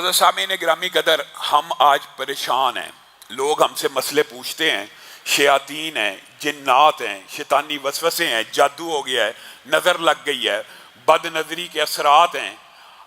حضرت سامعین گرامی قدر، ہم آج پریشان ہیں. لوگ ہم سے مسئلے پوچھتے ہیں، شیاطین ہیں، جنات ہیں، شیطانی وسوسے ہیں، جادو ہو گیا ہے، نظر لگ گئی ہے، بد نظری کے اثرات ہیں.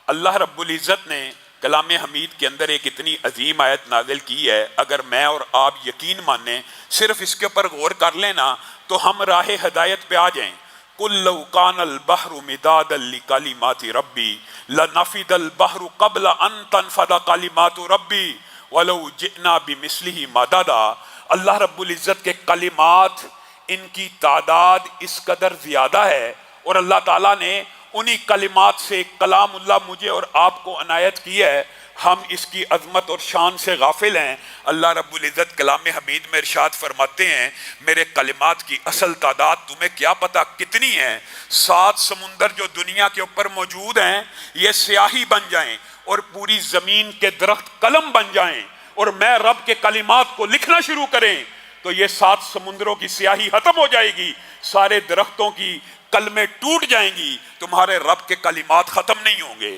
اللہ رب العزت نے کلام حمید کے اندر ایک اتنی عظیم آیت نازل کی ہے. اگر میں اور آپ یقین مانیں، صرف اس کے اوپر غور کر لینا، تو ہم راہ ہدایت پہ آ جائیں. قُلْ لَوْ كَانَ الْبَحْرُ مِدَادًا لِكَلِمَاتِ رَبِّي لَنَفِدَ الْبَحْرُ قَبْلَ أَن تَنفَدَ كَلِمَاتُ رَبِّي وَلَوْ جِئْنَا بِمِثْلِهِ مَدَدًا. اللہ رب العزت کے کلمات، ان کی تعداد اس قدر زیادہ ہے، اور اللہ تعالیٰ نے انہی کلمات سے کلام اللہ مجھے اور آپ کو عنایت کی ہے. ہم اس کی عظمت اور شان سے غافل ہیں. اللہ رب العزت کلام حمید میں ارشاد فرماتے ہیں، میرے کلمات کی اصل تعداد تمہیں کیا پتہ کتنی ہے؟ 7 سمندر جو دنیا کے اوپر موجود ہیں، یہ سیاہی بن جائیں اور پوری زمین کے درخت قلم بن جائیں اور میں رب کے کلمات کو لکھنا شروع کریں، تو یہ 7 سمندروں کی سیاہی ختم ہو جائے گی، سارے درختوں کی کلمیں ٹوٹ جائیں گی، تمہارے رب کے کلمات ختم نہیں ہوں گے.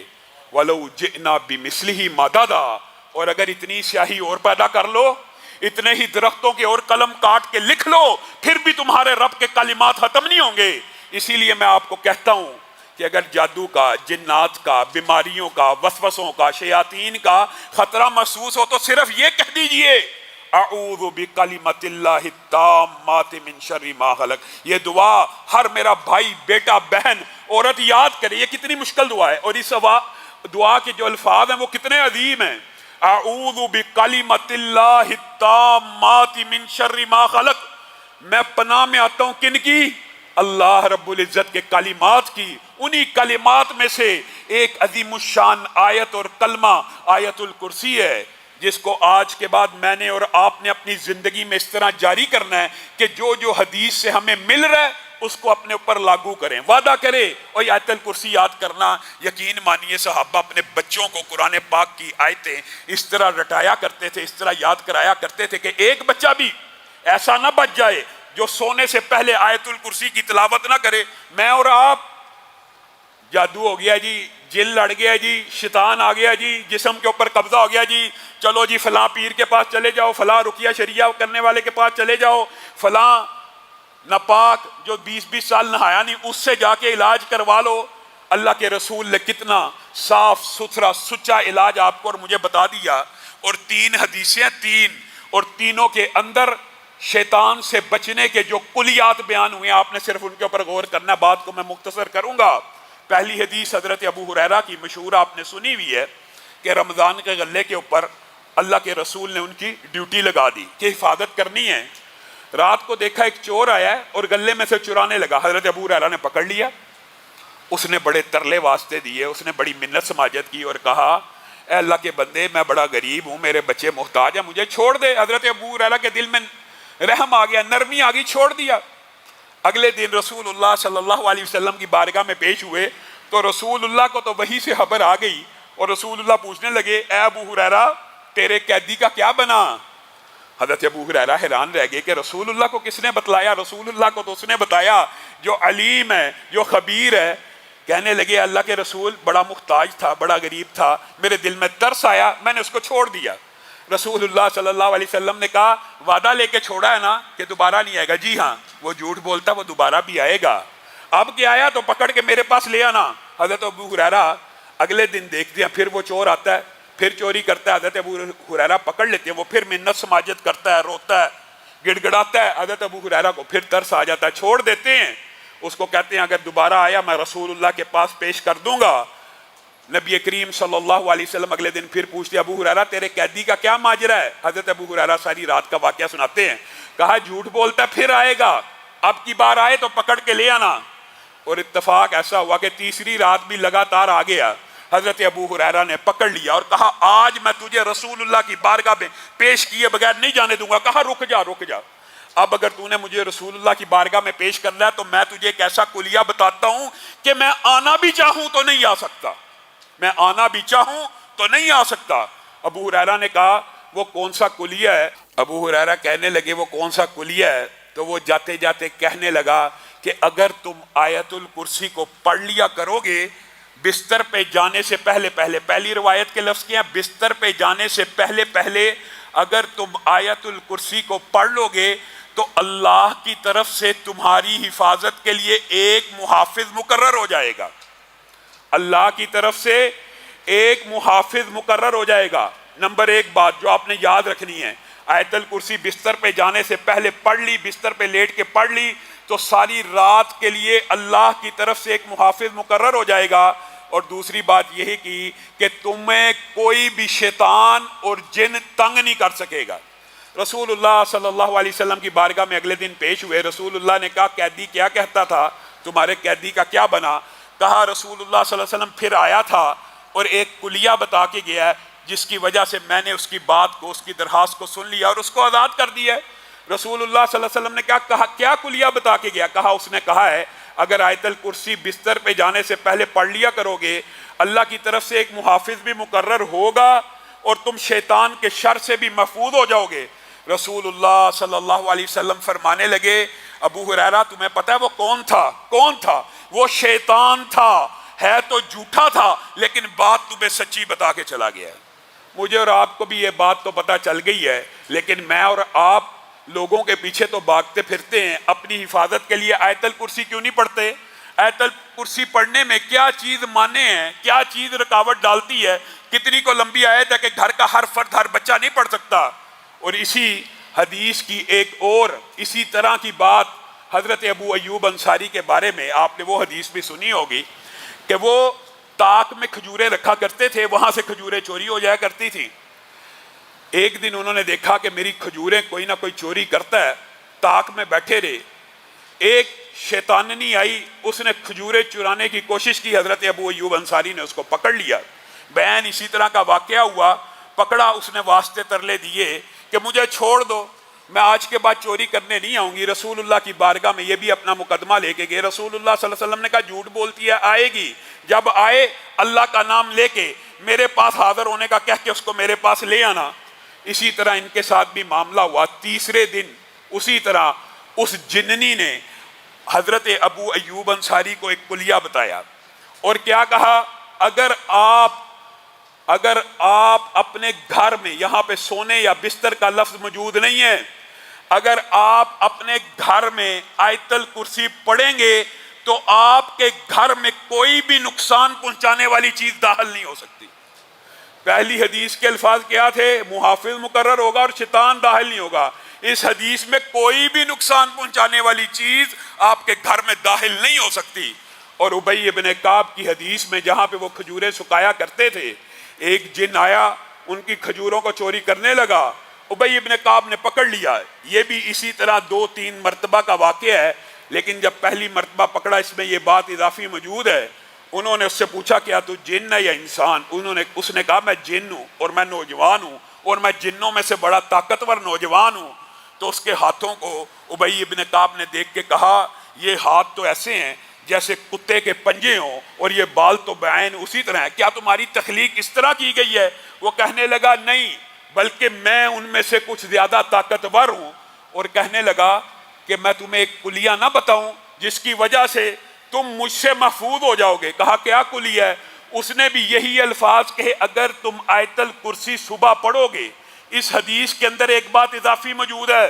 وَلَوْ جِئْنَا بِمِثْلِهِ مَدَدًا. اور اگر اتنی سیاہی اور پیدا کر لو، اتنے ہی درختوں کے اور قلم کاٹ کے لکھ لو، پھر بھی تمہارے رب کے کلمات ختم نہیں ہوں گے. اسی لیے میں آپ کو کہتا ہوں کہ اگر جادو کا، جنات کا، بیماریوں کا، وسوسوں کا، شیاطین کا خطرہ محسوس ہو تو صرف یہ کہہ دیجئے، اعوذ بکلمۃ اللہ التامات من شر ما خلق. یہ دعا ہر میرا بھائی، بیٹا، بہن، عورت یاد کرے. یہ کتنی مشکل دعا ہے، اور اس دعا کے جو الفاظ ہیں وہ کتنے عظیم ہیں. اعوذ بکلمۃ اللہ التامات من شر ما خلق. میں پناہ میں آتا ہوں کن کی؟ اللہ رب العزت کے کلمات کی. انہی کلمات میں سے ایک عظیم الشان آیت اور کلمہ آیت الکرسی ہے، جس کو آج کے بعد میں نے اور آپ نے اپنی زندگی میں اس طرح جاری کرنا ہے کہ جو حدیث سے ہمیں مل رہا ہے اس کو اپنے اوپر لاگو کریں. وعدہ کرے اور آیت الکرسی یاد کرنا. یقین مانیے صحابہ اپنے بچوں کو قرآن پاک کی آیتیں اس طرح رٹایا کرتے تھے، اس طرح یاد کرایا کرتے تھے کہ ایک بچہ بھی ایسا نہ بچ جائے جو سونے سے پہلے آیت الکرسی کی تلاوت نہ کرے. میں اور آپ، جادو ہو گیا جی، جن لڑ گیا جی، شیطان آ گیا جی، جسم کے اوپر قبضہ ہو گیا جی، چلو جی فلاں پیر کے پاس چلے جاؤ، فلاں رقیہ شریعہ کرنے والے کے پاس چلے جاؤ، فلاں ناپاک جو 20 سال نہایا نہیں اس سے جا کے علاج کروا لو. اللہ کے رسول نے کتنا صاف ستھرا سچا علاج آپ کو اور مجھے بتا دیا. اور 3 حدیثیں، 3 اور تینوں کے اندر شیطان سے بچنے کے جو کلیات بیان ہوئے ہیں، آپ نے صرف ان کے اوپر غور کرنا. بات کو میں مختصر کروں گا. پہلی حدیث حضرت ابو ہریرہ کی مشہور آپ نے سنی ہوئی ہے کہ رمضان کے غلے کے اوپر اللہ کے رسول نے ان کی ڈیوٹی لگا دی کہ حفاظت کرنی ہے. رات کو دیکھا ایک چور آیا ہے اور غلے میں سے چرانے لگا. حضرت ابو ہریرہ نے پکڑ لیا. اس نے بڑے ترلے واسطے دیے، اس نے بڑی منت سماجت کی اور کہا، اے اللہ کے بندے، میں بڑا غریب ہوں، میرے بچے محتاج ہیں، مجھے چھوڑ دے. حضرت ابو ہریرہ کے دل میں رحم آ گیا، نرمی آ گئی، چھوڑ دیا. اگلے دن رسول اللہ صلی اللہ علیہ وسلم کی بارگاہ میں پیش ہوئے تو رسول اللہ کو تو وحی سے خبر آ گئی، اور رسول اللہ پوچھنے لگے، اے ابو ہریرہ، تیرے قیدی کا کیا بنا؟ حضرت ابو ہریرہ حیران رہ گئے کہ رسول اللہ کو کس نے بتلایا؟ رسول اللہ کو تو اس نے بتایا جو علیم ہے، جو خبیر ہے. کہنے لگے، اللہ کے رسول بڑا محتاج تھا، بڑا غریب تھا، میرے دل میں ترس آیا، میں نے اس کو چھوڑ دیا. رسول اللہ صلی اللہ علیہ وسلم نے کہا، وعدہ لے کے چھوڑا ہے نا کہ دوبارہ نہیں آئے گا؟ جی ہاں. وہ جھوٹ بولتا، وہ دوبارہ بھی آئے گا. اب کیا آیا تو پکڑ کے میرے پاس لے آنا. حضرت ابو ہریرہ اگلے دن دیکھتے ہیں، پھر وہ چور آتا ہے، پھر چوری کرتا ہے. حضرت ابو ہریرہ پکڑ لیتے ہیں، وہ پھر منت سماجت کرتا ہے، روتا ہے، گڑ گڑاتا ہے. حضرت ابو ہریرہ کو پھر ترس آ جاتا ہے، چھوڑ دیتے ہیں. اس کو کہتے ہیں، اگر دوبارہ آیا میں رسول اللہ کے پاس پیش کر دوں گا. نبی کریم صلی اللہ علیہ وسلم اگلے دن پھر پوچھتے، ابو ہریرہ تیرے قیدی کا کیا ماجرا ہے؟ حضرت ابو ہریرہ ساری رات کا واقعہ سناتے ہیں. کہا، جھوٹ بولتا ہے، پھر آئے گا، اب کی بار آئے تو پکڑ کے لے آنا. اور اتفاق ایسا ہوا کہ تیسری رات بھی لگاتار آ گیا. حضرت ابو ہریرہ نے پکڑ لیا اور کہا، آج میں تجھے رسول اللہ کی بارگاہ میں پیش کیے بغیر نہیں جانے دوں گا. کہا، رک جا رک جا، اب اگر تو نے مجھے رسول اللہ کی بارگاہ میں پیش کرنا ہے تو میں تجھے ایک ایسا کلیہ بتاتا ہوں کہ میں آنا بھی چاہوں تو نہیں آ سکتا، میں آنا بھی چاہوں تو نہیں آ سکتا. ابو ہریرہ نے کہا، وہ کون سا کلیہ ہے؟ ابو ہریرہ کہنے لگے، وہ کون سا کلیہ ہے؟ تو وہ جاتے جاتے کہنے لگا کہ اگر تم آیت الکرسی کو پڑھ لیا کرو گے بستر پہ جانے سے پہلے پہلے، پہلی روایت کے لفظ کیا، بستر پہ جانے سے پہلے پہلے اگر تم آیت الکرسی کو پڑھ لو گے تو اللہ کی طرف سے تمہاری حفاظت کے لیے ایک محافظ مقرر ہو جائے گا، اللہ کی طرف سے ایک محافظ مقرر ہو جائے گا۔ نمبر ایک بات جو آپ نے یاد رکھنی ہے، آیت الکرسی بستر پہ جانے سے پہلے پڑھ لی، بستر پہ لیٹ کے پڑھ لی تو ساری رات کے لیے اللہ کی طرف سے ایک محافظ مقرر ہو جائے گا۔ اور دوسری بات یہی کی کہ تمہیں کوئی بھی شیطان اور جن تنگ نہیں کر سکے گا۔ رسول اللہ صلی اللہ علیہ وسلم کی بارگاہ میں اگلے دن پیش ہوئے، رسول اللہ نے کہا قیدی کیا کہتا تھا، تمہارے قیدی کا کیا بنا؟ کہا رسول اللہ صلی اللہ علیہ وسلم پھر آیا تھا اور ایک کلیہ بتا کے گیا ہے جس کی وجہ سے میں نے اس کی بات کو، اس کی درخواست کو سن لیا اور اس کو آزاد کر دیا ہے۔ رسول اللہ صلی اللہ علیہ وسلم نے کہا کیا کلیہ بتا کے گیا؟ کہا اس نے کہا ہے اگر آیت الکرسی بستر پہ جانے سے پہلے پڑھ لیا کرو گے اللہ کی طرف سے ایک محافظ بھی مقرر ہوگا اور تم شیطان کے شر سے بھی محفوظ ہو جاؤ گے۔ رسول اللہ صلی اللہ علیہ وسلم فرمانے لگے ابو ہریرہ تمہیں پتہ ہے وہ کون تھا؟ کون تھا؟ وہ شیطان تھا، ہے تو جھوٹا تھا لیکن بات تمہیں سچی بتا کے چلا گیا ہے۔ مجھے اور آپ کو بھی یہ بات تو پتہ چل گئی ہے، لیکن میں اور آپ لوگوں کے پیچھے تو بھاگتے پھرتے ہیں، اپنی حفاظت کے لیے آیت الکرسی کیوں نہیں پڑھتے؟ آیت الکرسی پڑھنے میں کیا چیز مانے ہیں، کیا چیز رکاوٹ ڈالتی ہے؟ کتنی کو لمبی آیت ہے کہ گھر کا ہر فرد ہر بچہ نہیں پڑھ سکتا۔ اور اسی حدیث کی ایک اور اسی طرح کی بات حضرت ابو ایوب انصاری کے بارے میں آپ نے وہ حدیث بھی سنی ہوگی کہ وہ تاک میں کھجوریں رکھا کرتے تھے، وہاں سے کھجوریں چوری ہو جایا کرتی تھی۔ ایک دن انہوں نے دیکھا کہ میری کھجوریں کوئی نہ کوئی چوری کرتا ہے، تاک میں بیٹھے رہے، ایک شیطاننی آئی، اس نے کھجوریں چرانے کی کوشش کی، حضرت ابو ایوب انصاری نے اس کو پکڑ لیا۔ بیان اسی طرح کا واقعہ ہوا، پکڑا، اس نے واسطے ترلے دیے کہ مجھے چھوڑ دو، میں آج کے بعد چوری کرنے نہیں آؤں گی۔ رسول اللہ کی بارگاہ میں یہ بھی اپنا مقدمہ لے کے گئے، رسول اللہ صلی اللہ علیہ وسلم نے کہا جھوٹ بولتی ہے، آئے گی، جب آئے اللہ کا نام لے کے میرے پاس حاضر ہونے کا کہہ کے اس کو میرے پاس لے آنا۔ اسی طرح ان کے ساتھ بھی معاملہ ہوا۔ تیسرے دن اسی طرح اس جننی نے حضرت ابو ایوب انصاری کو ایک کلیہ بتایا اور کیا کہا، اگر آپ اپنے گھر میں، یہاں پہ سونے یا بستر کا لفظ موجود نہیں ہے، اگر آپ اپنے گھر میں آیت الکرسی پڑھیں گے تو آپ کے گھر میں کوئی بھی نقصان پہنچانے والی چیز داخل نہیں ہو سکتی۔ پہلی حدیث کے الفاظ کیا تھے؟ محافظ مقرر ہوگا اور شیطان داخل نہیں ہوگا۔ اس حدیث میں کوئی بھی نقصان پہنچانے والی چیز آپ کے گھر میں داخل نہیں ہو سکتی۔ اور ابی ابن کعب کی حدیث میں جہاں پہ وہ کھجوریں سکایا کرتے تھے، ایک جن آیا ان کی کھجوروں کو چوری کرنے لگا، ابی ابن کعب نے پکڑ لیا۔ یہ بھی اسی طرح 2-3 مرتبہ کا واقعہ ہے، لیکن جب پہلی مرتبہ پکڑا اس میں یہ بات اضافی موجود ہے۔ انہوں نے اس سے پوچھا کیا تو جن ہے یا انسان؟ اس نے کہا میں جن ہوں اور میں نوجوان ہوں اور میں جنوں میں سے بڑا طاقتور نوجوان ہوں۔ تو اس کے ہاتھوں کو ابی ابن کعب نے دیکھ کے کہا یہ ہاتھ تو ایسے ہیں جیسے کتے کے پنجے ہوں اور یہ بال تو بعین اسی طرح ہے، کیا تمہاری تخلیق اس طرح کی گئی ہے؟ وہ کہنے لگا نہیں، بلکہ میں ان میں سے کچھ زیادہ طاقتور ہوں۔ اور کہنے لگا کہ میں تمہیں ایک کلیہ نہ بتاؤں جس کی وجہ سے تم مجھ سے محفوظ ہو جاؤ گے؟ کہا کیا کلیہ ہے؟ اس نے بھی یہی الفاظ کہے اگر تم آیت الکرسی صبح پڑھو گے، اس حدیث کے اندر ایک بات اضافی موجود ہے،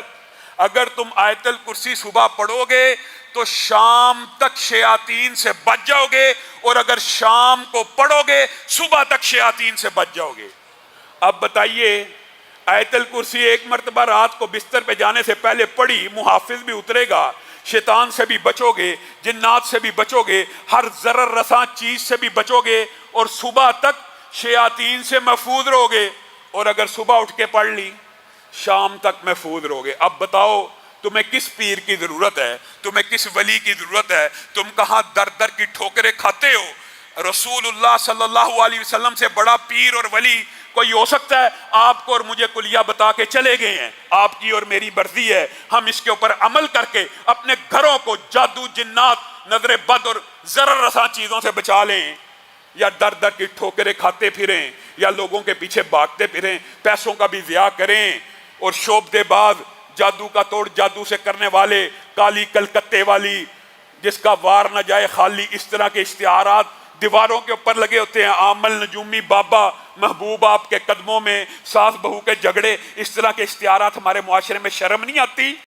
اگر تم آیت الکرسی صبح پڑھو گے تو شام تک شیاطین سے بچ جاؤ گے، اور اگر شام کو پڑھو گے صبح تک شیاطین سے بچ جاؤ گے۔ اب بتائیے آیت الکرسی ایک مرتبہ رات کو بستر پہ جانے سے پہلے پڑھی، محافظ بھی اترے گا، شیطان سے بھی بچو گے، جنات سے بھی بچو گے، ہر ضرر رساں چیز سے بھی بچو گے، اور صبح تک شیاطین سے محفوظ رہو گے۔ اور اگر صبح اٹھ کے پڑھ لی شام تک محفوظ رہو گے۔ اب بتاؤ تمہیں کس پیر کی ضرورت ہے، تمہیں کس ولی کی ضرورت ہے، تم کہاں در در کی ٹھوکریں کھاتے ہو؟ رسول اللہ صلی اللہ علیہ وسلم سے بڑا پیر اور ولی کوئی ہو سکتا ہے؟ آپ کو اور مجھے کلیہ بتا کے چلے گئے ہیں، آپ کی اور میری مرضی ہے ہم اس کے اوپر عمل کر کے اپنے گھروں کو جادو، جنات، نظر بد اور ضرر رساں چیزوں سے بچا لیں، یا در در کی ٹھوکریں کھاتے پھریں، یا لوگوں کے پیچھے بھاگتے پھریں، پیسوں کا بھی ضیاع کریں، اور شعبدے باز، جادو کا توڑ جادو سے کرنے والے، کالی کلکتے والی جس کا وار نہ جائے خالی، اس طرح کے اشتہارات دیواروں کے اوپر لگے ہوتے ہیں، عامل نجومی بابا محبوب آپ کے قدموں میں، ساس بہو کے جھگڑے، اس طرح کے اشتہارات ہمارے معاشرے میں شرم نہیں آتی؟